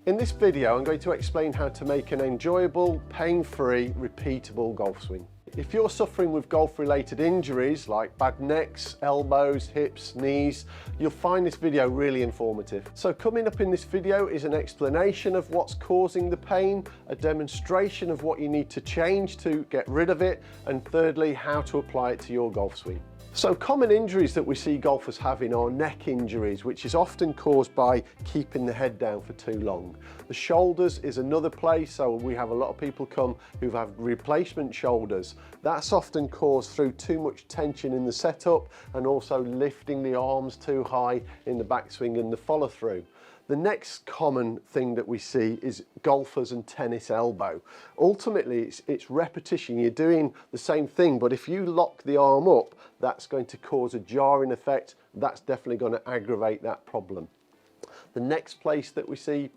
In this video, I'm going to explain how to make an enjoyable, pain-free, repeatable golf swing. If you're suffering with golf-related injuries like bad necks, elbows, hips, knees, you'll find this video really informative. So coming up in this video is an explanation of what's causing the pain, a demonstration of what you need to change to get rid of it, and thirdly, how to apply it to your golf swing. So common injuries that we see golfers having are neck injuries, which is often caused by keeping the head down for too long. The shoulders is another place, so we have a lot of people come who have replacement shoulders. That's often caused through too much tension in the setup and also lifting the arms too high in the backswing and the follow through. The next common thing that we see is golfers and tennis elbow. Ultimately, it's repetition. You're doing the same thing, but if you lock the arm up, that's going to cause a jarring effect. That's definitely going to aggravate that problem. The next place that we see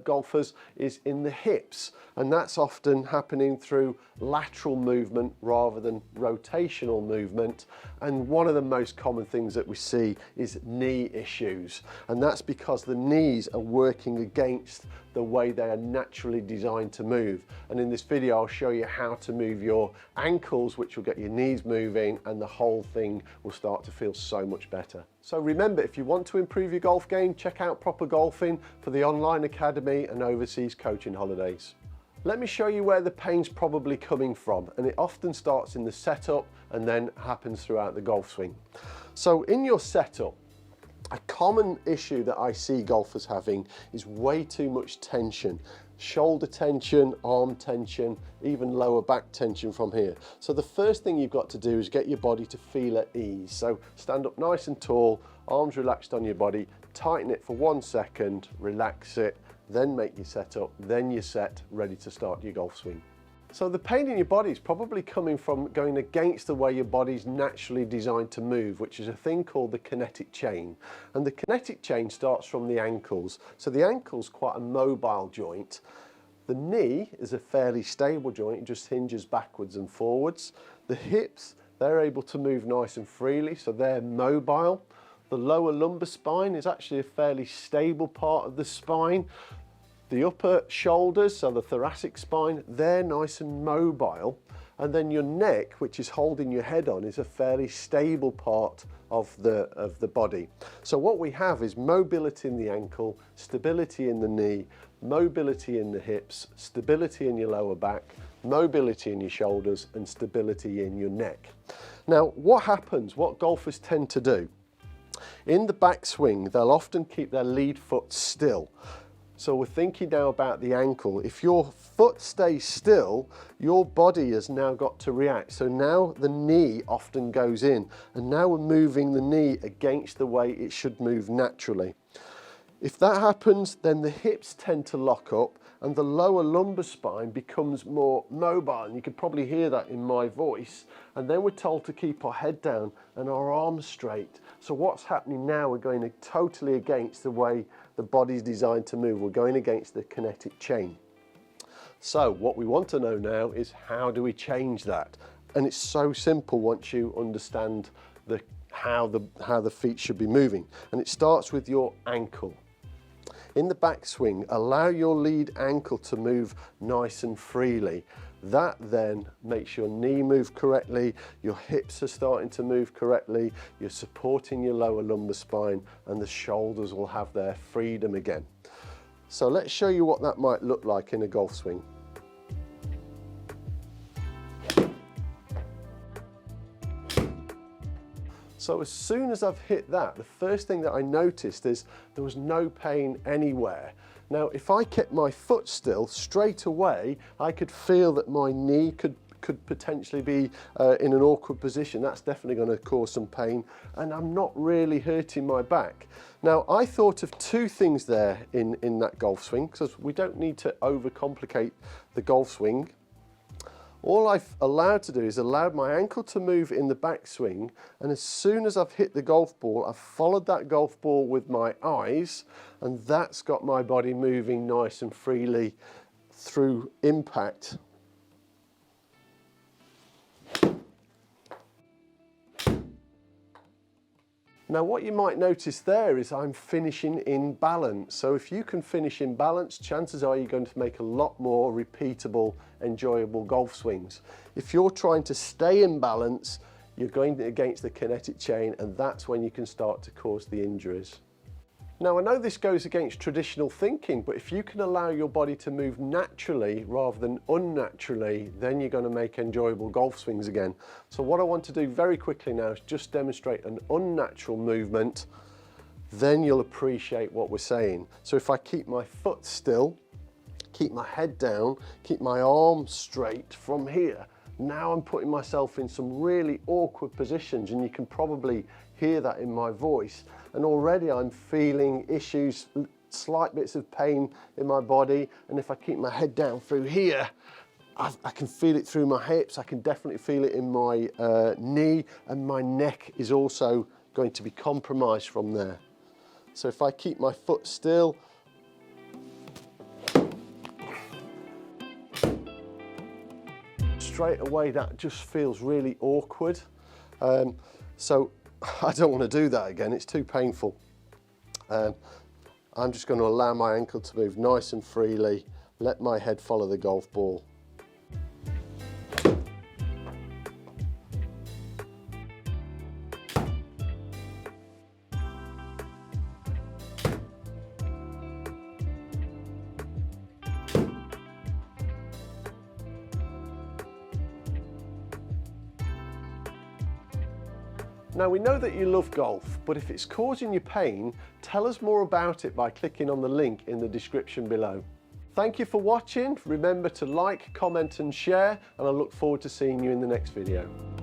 golfers is in the hips, and that's often happening through lateral movement rather than rotational movement. And one of the most common things that we see is knee issues, and that's because the knees are working against the way they are naturally designed to move. And in this video, I'll show you how to move your ankles, which will get your knees moving, and the whole thing will start to feel so much better. So remember, if you want to improve your golf game, check out Proper Golfing for the online academy and overseas coaching holidays. Let me show you where the pain's probably coming from, and it often starts in the setup and then happens throughout the golf swing. So in your setup, a common issue that I see golfers having is way too much tension. Shoulder tension, arm tension, even lower back tension from here. So the first thing you've got to do is get your body to feel at ease. So stand up nice and tall, arms relaxed on your body, tighten it for 1 second, relax it, then make your setup, then you're set, ready to start your golf swing. So the pain in your body is probably coming from going against the way your body's naturally designed to move, which is a thing called the kinetic chain. And the kinetic chain starts from the ankles. So the ankle's quite a mobile joint. The knee is a fairly stable joint, it just hinges backwards and forwards. The hips, they're able to move nice and freely, so they're mobile. The lower lumbar spine is actually a fairly stable part of the spine. The upper shoulders, so the thoracic spine, they're nice and mobile. And then your neck, which is holding your head on, is a fairly stable part of the body. So what we have is mobility in the ankle, stability in the knee, mobility in the hips, stability in your lower back, mobility in your shoulders, and stability in your neck. Now, what happens, what golfers tend to do, in the backswing, they'll often keep their lead foot still. So we're thinking now about the ankle. If your foot stays still, your body has now got to react. So now the knee often goes in, and now we're moving the knee against the way it should move naturally. If that happens, then the hips tend to lock up and the lower lumbar spine becomes more mobile, and you can probably hear that in my voice. And then we're told to keep our head down and our arms straight. So what's happening now, we're going totally against the way the body's designed to move. We're going against the kinetic chain. So what we want to know now is, how do we change that? And it's so simple once you understand how the feet should be moving. And it starts with your ankle. In the backswing, allow your lead ankle to move nice and freely. That then makes your knee move correctly, your hips are starting to move correctly, you're supporting your lower lumbar spine, and the shoulders will have their freedom again. So let's show you what that might look like in a golf swing. So as soon as I've hit that, the first thing that I noticed is there was no pain anywhere. Now, if I kept my foot still, straight away, I could feel that my knee could potentially be in an awkward position. That's definitely going to cause some pain, and I'm not really hurting my back. Now, I thought of two things there in that golf swing, because we don't need to overcomplicate the golf swing. All I've allowed to do is allowed my ankle to move in the backswing, and as soon as I've hit the golf ball, I've followed that golf ball with my eyes, and that's got my body moving nice and freely through impact. Now what you might notice there is I'm finishing in balance. So if you can finish in balance, chances are you're going to make a lot more repeatable, enjoyable golf swings. If you're trying to stay in balance, you're going against the kinetic chain, and that's when you can start to cause the injuries. Now I know this goes against traditional thinking, but if you can allow your body to move naturally rather than unnaturally, then you're going to make enjoyable golf swings again. So what I want to do very quickly now is just demonstrate an unnatural movement, then you'll appreciate what we're saying. So if I keep my foot still, keep my head down, keep my arm straight from here, now I'm putting myself in some really awkward positions, and you can probably hear that in my voice. And already I'm feeling issues, slight bits of pain in my body. And if I keep my head down through here, I can feel it through my hips. I can definitely feel it in my knee, and my neck is also going to be compromised from there. So if I keep my foot still, straight away that just feels really awkward. So I don't want to do that again, it's too painful. I'm just going to allow my ankle to move nice and freely, let my head follow the golf ball. Now we know that you love golf, but if it's causing you pain, tell us more about it by clicking on the link in the description below. Thank you for watching. Remember to like, comment and share, and I look forward to seeing you in the next video.